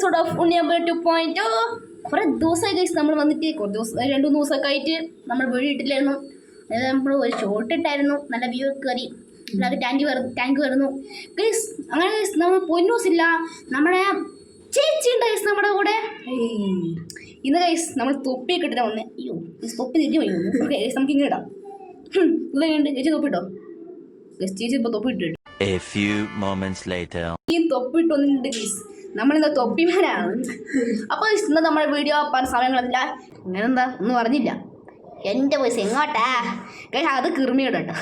Episode of ഉണ്ണിയമ്പ 2.0. കുറേ ദിവസമായി guys നമ്മൾ വന്നിട്ട് കുറച്ച് ദിവസം 2-3 ദിവസമൊക്കെ ആയിട്ട് നമ്മൾ വീട്ടിലായിരുന്നു. അതായത് നമ്മൾ ഒരു ഷോർട്ട് ഇട്ടായിരുന്നു, നല്ല വ്യൂ ഒക്കെ കയറി, അല്ലാതെ ടാങ്ക് വരുന്നു ഗൈസ്. അങ്ങനെ ഗൈസ് നമ്മൾ പൊന്നൂസില്ല, നമ്മുടെ ചേച്ചി ഉണ്ട് ഗൈസ് നമ്മുടെ കൂടെ. ഇന്ന് ഗൈസ് നമ്മൾ തൊപ്പിയൊക്കെ ഇട്ടിട്ടാണ് വന്നേ. അയ്യോ ഗൈസ് തൊപ്പി തിരിഞ്ഞു പോയി. ഓക്കെ ഗൈസ് നമുക്ക് ഇങ്ങനെ ഇടാം. ഇതുണ്ട് ചേച്ചി തൊപ്പിട്ടോ ഗൈസ്. ചേച്ചി ഇപ്പോൾ തൊപ്പി ഇട്ടിട്ട് ഈ തൊപ്പിട്ട് വന്നിട്ടുണ്ട് ഗൈസ്. നമ്മളിന്ന് തൊപ്പിമാരാണ്. അപ്പോൾ ഇന്ന് നമ്മുടെ വീഡിയോ പറഞ്ഞ സമയങ്ങളില്ല. അങ്ങനെ എന്താ ഒന്നും പറഞ്ഞില്ല. എൻ്റെ പൈസ എങ്ങോട്ടാ ഗൈസ്? അത് കിർമിയുടെ കേട്ടോ.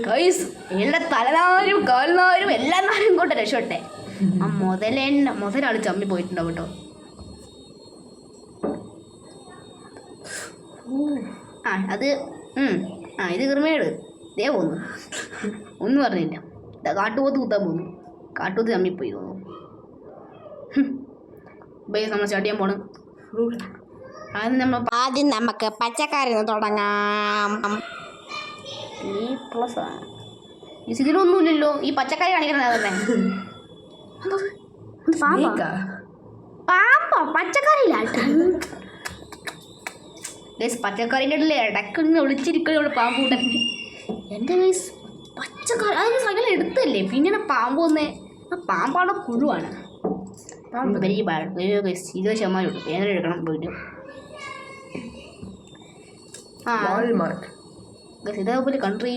ഗൈസ് എല്ലാ തലനാരും കാൽനാരും എല്ലാ നാരും കൊണ്ട് രക്ഷോട്ടെ. ആ മുതലാണ് ചമ്മി പോയിട്ടുണ്ടാവും കേട്ടോ. അത് ഇത് കിർമേട് ദേ പോന്നു. ഒന്നും പറഞ്ഞില്ല. കാട്ടുപോത്ത് കുത്താൻ പോന്നു. കാട്ടുപോത്ത് ചമ്മിപ്പോയി തോന്നുന്നു. ബൈസ് നമ്മൾ സ്റ്റാർട്ട് ചെയ്യാൻ പോണ്. ആദ്യം നമുക്ക് പച്ചക്കറി തുടങ്ങാം. ഇതിലൊന്നുമില്ലല്ലോ ഈ പച്ചക്കറി കാണിക്കുന്നത്. പാമ്പോ പച്ചക്കറിയില്ല ഗൈസ്. പച്ചക്കറിൻ്റെ ഇടയ്ക്കൊന്ന് ഒളിച്ചിരിക്കുന്ന പാമ്പ് കൂട്ടൻ. എൻ്റെ ഗൈസ് പച്ചക്കറി അതൊരു സകല എടുത്തല്ലേ പിന്നെ പാമ്പ് വന്നേ. ആ പാമ്പാടെ കുഴുവാണ്. Very bad. ഗൈസ് 20% ഉള്ളൂ. വേദന എടുക്കണം പോയിട്ട്. ഗൈസ് ഇതേപോലെ കൺട്രി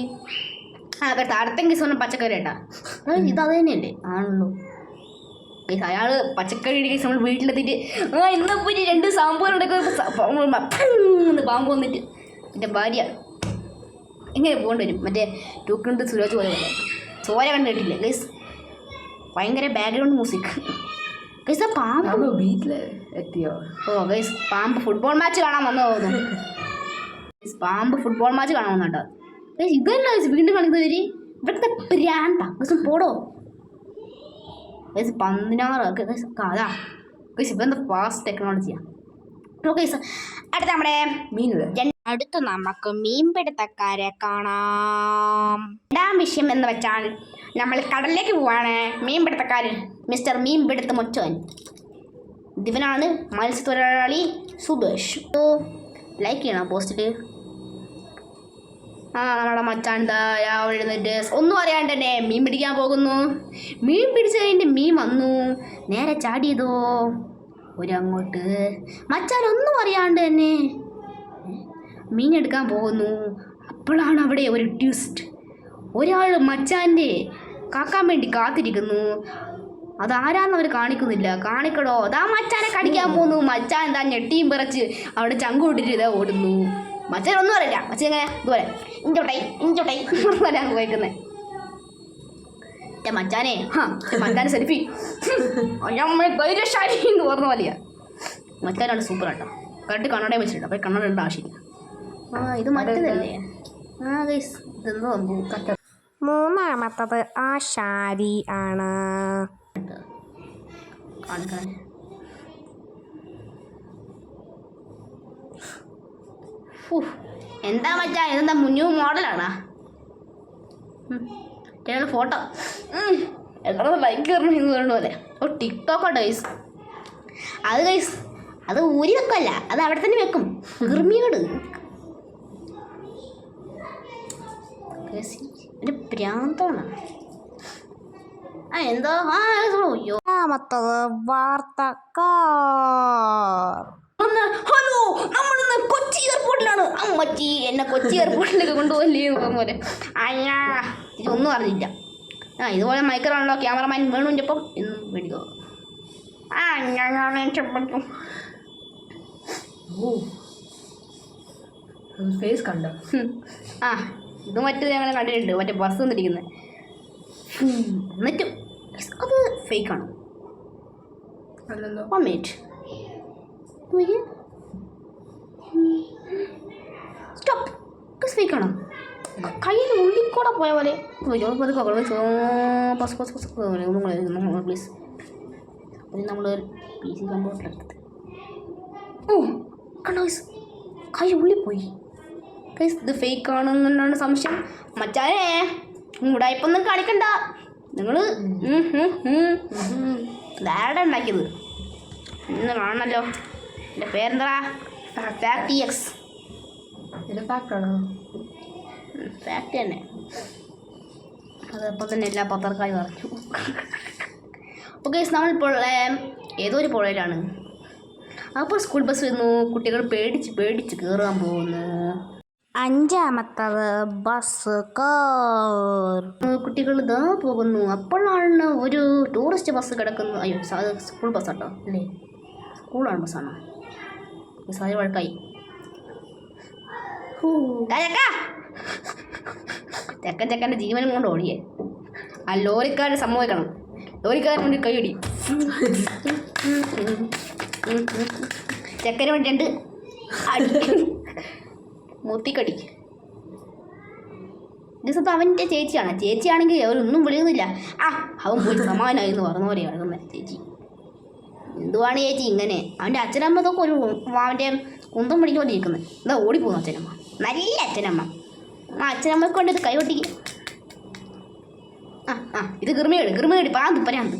കേട്ടോ. അടുത്ത ഗൈസ് പറഞ്ഞ പച്ചക്കറി കേട്ടാ. ഇത് അത് തന്നെയല്ലേ ആണല്ലോ ഗൈസ്. അയാൾ പച്ചക്കറി ഗൈസ് നമ്മൾ വീട്ടിലെത്തിയിട്ട് ഇന്നിപ്പോൾ 2 സാമ്പാർ ഉണ്ടാക്കുന്ന പാമ്പ് വന്നിട്ട് എൻ്റെ ഭാര്യ എങ്ങനെ പോകേണ്ടി വരും. മറ്റേ ടൂക്കുണ്ട് സുരാജ് പോലെ ചോര കണ്ടിട്ടില്ലേ ഗൈസ്? ഭയങ്കര ബാക്ക്ഗ്രൗണ്ട് മ്യൂസിക് ഗൈസ്. ആ പാമ്പ് വീട്ടിൽ എത്തിയോ? ഓ ഗൈസ് പാമ്പ് ഫുട്ബോൾ മാച്ച് കാണാൻ വന്നു തോന്നുന്നു. പാമ്പ് ഫുട്ബോൾ മാച്ച് കാണാൻ വന്നോ ഗൈസ്. ഇതല്ല ഗൈസ് വീണ്ടും കളിക്കുന്നവർ. ഇവിടുത്തെ പ്രാന്താ ഗൈസ്. പോടോ ഗൈസ്. 16 ഗൈസ് അതാ ഗൈസ്. ഇപ്പം എന്താ ഫാസ്റ്റ് ടെക്നോളജിയാണ്. ഗൈസ് അടുത്ത നമ്മുടെ അടുത്ത് നമുക്ക് മീൻപിടുത്തക്കാരെ കാണാം. രണ്ടാം വിഷയം എന്ന് വെച്ചാൽ നമ്മൾ കടലിലേക്ക് പോവാണ്. മീൻപിടുത്തക്കാരൻ മിസ്റ്റർ മീൻപിടുത്ത മൊച്ചൻ ദിവനാണ് മത്സ്യത്തൊഴിലാളി സുബേഷ്. ലൈക്ക് ചെയ്യണം പോസ്റ്റിൽ. നമ്മുടെ മച്ചാൻ എഴുന്നിട്ട് ഒന്നും അറിയാണ്ട് തന്നെ മീൻ പിടിക്കാൻ പോകുന്നു. മീൻ പിടിച്ച് കഴിഞ്ഞിട്ട് മീൻ വന്നു, നേരെ ചാടിയതോ ഒരങ്ങോട്ട്. മച്ചാൻ ഒന്നും അറിയാണ്ട് തന്നെ മീൻ എടുക്കാൻ പോകുന്നു. അപ്പോഴാണ് അവിടെ ഒരു ട്വിസ്റ്റ്. ഒരാൾ മച്ചാൻ്റെ കാക്കാൻ വേണ്ടി കാത്തിരിക്കുന്നു. അതാരാന്ന് അവർ കാണിക്കുന്നില്ല. കാണിക്കടോ അതാ മച്ചാനെ കടിക്കാൻ പോകുന്നു. മച്ചാൻ എന്താ ഞെട്ടിയും പിറച്ച് അവിടെ ചങ്കൂട്ടിട്ട് ഇതാ ഓടുന്നു. മച്ചാൻ ഒന്നും അറിയില്ല. മച്ചാൻ ഇങ്ങനെ ഇതുപോലെ ഇഞ്ചോട്ടായി അങ്ങ് വയ്ക്കുന്നത്. മച്ചാനെ മച്ചാനെ സെൽഫി ധൈര്യശാലി എന്ന് പറഞ്ഞ പോലെയാ. മച്ചാനാണ് സൂപ്പർ കേട്ടോ. കറക്റ്റ് കണ്ണടയും വെച്ചിട്ടുണ്ട്. അപ്പോൾ കണ്ണട ഇടേണ്ട ആവശ്യമില്ല. ഇത് മറ്റേതല്ലേ? ഗൈസ് ഇതെന്തോ സംഭവം. മൂന്നാമത്തത് ആശാരി ആണ്. കാണിക്കാൻ എന്താ മച്ചാ ഇതെന്താ ന്യൂ മോഡലാണോ? ചേട്ടൻ ഫോട്ടോ എല്ലാവരും ലൈക്ക് കയറണം എന്ന് പറയുന്ന പോലെ. ഓ ടിക്ടോക്കോട്ടോ ഗൈസ്. അത് ഗൈസ് അത് ഊരി വെക്കല്ല, അത് അവിടെ തന്നെ വെക്കും. ഗിർമിയോട് ഒരു പ്രാന്താണ്. എന്തോ രണ്ടാമത്തത് വാർത്തക്കാർ. ഹലോ നമ്മളിന്ന് കൊച്ചി എയർപോർട്ടിലാണ്. അമ്മച്ചി എന്നെ കൊച്ചി എയർപോർട്ടിലേക്ക് കൊണ്ടുപോകല്ലേ പോലെ. അയ്യാ ഇതൊന്നും അറിഞ്ഞില്ല. ഇതുപോലെ മൈക്കറാണല്ലോ ക്യാമറമാൻ വേണുവിൻ്റെ ഒപ്പം എന്നും മേടിക്കോ. ഫേസ് കണ്ടോ? ഇത് മറ്റേത് ഞങ്ങൾ കണ്ടിട്ടുണ്ട്. മറ്റേ ബസ് വന്നിരിക്കുന്നത്. എന്നിട്ടും അത് ഫേക്കാണ്. സ്റ്റോപ്പ്. ഫേക്കാണോ? കയ്യിൽ ഉള്ളിക്കൂടെ പോയ പോലെ. പ്ലീസ് നമ്മൾ PC കമ്പ്യൂട്ടറിലെടുത്ത് കണ്ടോ കൈ ഉള്ളിൽ പോയി. ഇത് ഫേക്ക് ആണെന്നാണ് സംശയം. മച്ചാനെ ഉടായ്പൊന്നും കാണിക്കണ്ട നിങ്ങൾ ധാരാളം ഉണ്ടാക്കിയത് ഇന്ന് കാണണമല്ലോ. എൻ്റെ പേരെന്താ? ഫാക്ടി എക്സ്. ഫാക്ടാണോ? ഫാക്ട് തന്നെ. അതപ്പോൾ തന്നെ എല്ലാ പത്രക്കാരും പറഞ്ഞു. ഓക്കെ, നമ്മളിപ്പോൾ ഏതോ ഒരു പുഴയിലാണ്. അപ്പോൾ സ്കൂൾ ബസ് വരുന്നു. കുട്ടികൾ പേടിച്ച് കയറാൻ പോകുന്നു. അഞ്ചാമത്തത് ബസ് കാർ. കുട്ടികൾ ഇതാ പോകുന്നു. അപ്പോഴാണ് ഒരു ടൂറിസ്റ്റ് ബസ് കിടക്കുന്നു. അയ്യോ, സ്കൂൾ ബസ്സാട്ടോ അല്ലേ? സ്കൂളാണ് ബസ്സാണോ? സാരി വഴക്കായി. ചെക്കൻ്റെ ജീവനും കൊണ്ട് ഓടിയേ. ആ ലോറിക്കാരൻ സമ്മതിക്കണം. ലോറിക്കാരൻ വേണ്ടി കൈയടി. ചെക്കന് വേണ്ടി 2 അടി മൂത്തിക്കടി. ദിവസത്തെ അവൻ്റെ ചേച്ചിയാണെങ്കിൽ അവരൊന്നും വിളിക്കുന്നില്ല. അവൻ പോയി സമാനായി എന്ന് പറഞ്ഞ പോലെ കിടക്കുന്നത് ചേച്ചി. എന്തുവാണ് ചേച്ചി ഇങ്ങനെ? അവൻ്റെ അച്ഛനമ്മതൊക്കെ ഒരു അവൻ്റെ കുന്തം പിടിക്കൊണ്ട് ഇരിക്കുന്നത്. എന്താ ഓടിപ്പോകുന്നു അച്ഛനമ്മ? നല്ല അച്ഛനമ്മ. അച്ഛനമ്മക്ക് കൊണ്ട് ഇത് കൈകൊട്ടിക്ക്. ഇത് ഗിർമേടി പരാന്ത്.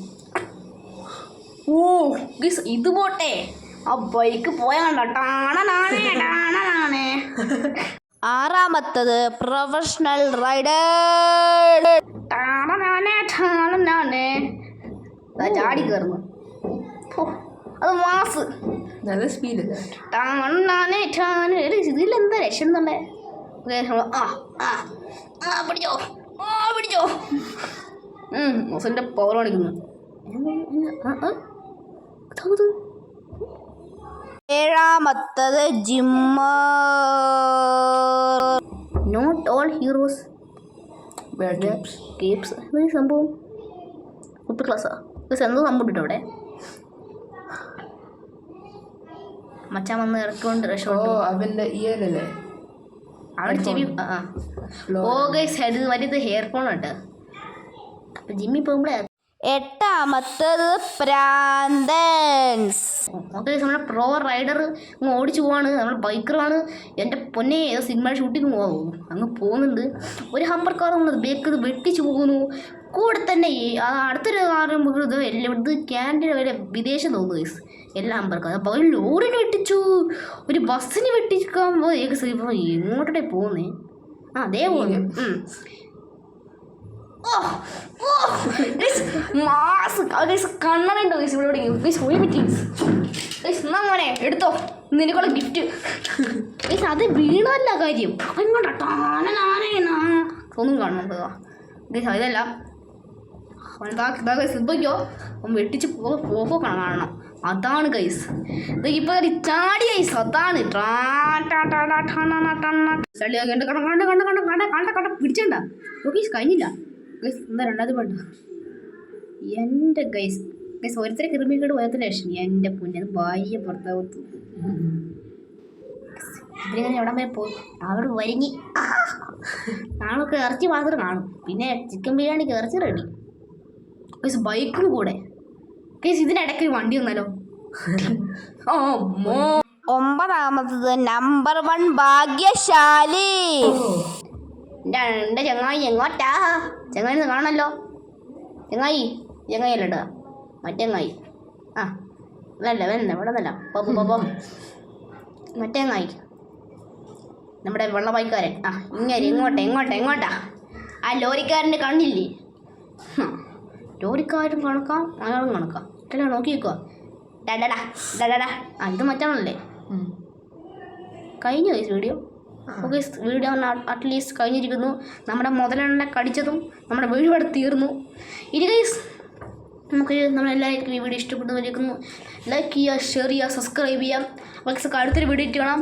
ഓ ഇത് പോട്ടെ. ആ ബൈക്ക് പോയാണ്ടോ ടാണേ. ആറാമത്തത് പ്രൊഫഷണൽ റൈഡർ. ചാടി കയറുന്നു. അത് മാസ് നല്ല സ്പീഡ്. ഇതിലെന്താ രക്ഷ എന്നുള്ളേ? പിടിച്ചോ. മസിൻ്റെ പവർ കാണിക്കുന്നു. ഏഴാമത്തത് gymmer. Not all heroes capes. ഈ സംഭവം 10th ക്ലാസ്സാ? എന്തോ സംഭവം ഇട്ടോ അവിടെ? മച്ചാൻ വന്ന് ഇറക്കിക്കൊണ്ട് രക്ഷപ്പെട്ടു. അവൻ്റെ ഇയറല്ലേ അവിടെ ചെവി. മറ്റേത് ഹെയർ ഫോൺ ഉണ്ട്. അപ്പം ജിമ്മിൽ പോകുമ്പോഴേ. എട്ടാമത്തത് പ്രാന്തൻസ്. ഓക്കെ, നമ്മുടെ പ്രോ റൈഡർ അങ്ങ് ഓടിച്ചു പോവാണ്. നമ്മൾ ബൈക്കറാണ്. എൻ്റെ പൊന്നെ, ഏതോ സിനിമ ഷൂട്ടിങ് അങ്ങ് പോകുന്നുണ്ട്. ഒരു ഹമ്പർ കാർ നമ്മളത് ബേക്ക് വെട്ടിച്ചു പോകുന്നു. കൂടെ തന്നെ അടുത്തൊരു കാറും ഇത് ക്യാൻറ്റീൻ വരെ വിദേശം തോന്നുന്നു. എല്ലാ ഹമ്പർ കാർ. അപ്പോൾ ഒരു ലോറിനെ വെട്ടിച്ചു, ഒരു ബസ്സിന് വെട്ടിക്കാൻ പോകുമ്പോൾ എങ്ങോട്ടേ പോകുന്നേ? അതേ പോകുന്നു. കണ്ണനുണ്ടോ ഇവിടെ മോനെ? എടുത്തോ, നിനക്കുള്ള ഗിഫ്റ്റ്. അത് വീണല്ല കാര്യം. ഒന്നും കാണുന്നുണ്ടോ? ഇതല്ല സിബയ്ക്കോ വെട്ടിച്ച് പോക്കോ കാണണം. അതാണ് ഗൈസ്. ഇപ്പൊ ചാടി ഗൈസ്. അതാണ് പിടിച്ചണ്ട. കഴിഞ്ഞില്ല ഗൈസ്. എന്താ 2ാമത് വേണ്ട? എൻ്റെ ഗൈസ് ഒരുത്തരെ കിറുമിക്കേട് പോയത്തില്ല ലക്ഷ്മി. എൻ്റെ പുന്നത് ഭാര്യ ഭർത്താവത്ത് ഇതിങ്ങനെ എവിടെ വരെ പോയി അവിടെ വരിഞ്ഞ്. നാളൊക്കെ ഇറച്ചി മാത്രം കാണും. പിന്നെ ചിക്കൻ ബിരിയാണിക്ക് ഇറച്ചി റെഡി ഗൈസ്. ബൈക്കും കൂടെ ഗൈസ്. ഇതിനിടയ്ക്ക് ഒരു വണ്ടി വന്നാലോ? ഒമ്പതാമത്തത് നമ്പർ 1 ഭാഗ്യശാലി. എൻ്റെ ചങ്ങായി എങ്ങോട്ടാ? ചങ്ങായി കാണണല്ലോ. ചങ്ങായി അല്ലടാ, മറ്റേങ്ങായി. അല്ല ഇവിടെ നിന്നല്ല. മറ്റേങ്ങായി നമ്മുടെ വെള്ളബൈക്കാരൻ. എങ്ങോട്ടാ? ആ ലോറിക്കാരൻ്റെ കണ്ണില്ലേ? ലോറിക്കാരും കണക്കാം, അയാളും കണക്കാം. അല്ല നോക്കി വെക്കുക. ഇത് മറ്റാണല്ലേ? കഴിഞ്ഞു guys video. Okay, video at least കഴിഞ്ഞിരിക്കുന്നു. നമ്മുടെ മുതലെണ്ണ കടിച്ചതും നമ്മുടെ വീഡിയോ അവിടെ തീർന്നു. ഇനി ഗൈസ് നമ്മളെല്ലാവർക്കും ഈ വീഡിയോ ഇഷ്ടപ്പെട്ടു. ലൈക്ക് ചെയ്യുക, ഷെയർ ചെയ്യുക, സബ്സ്ക്രൈബ് ചെയ്യാം. അടുത്തൊരു വീഡിയോ കാണാം.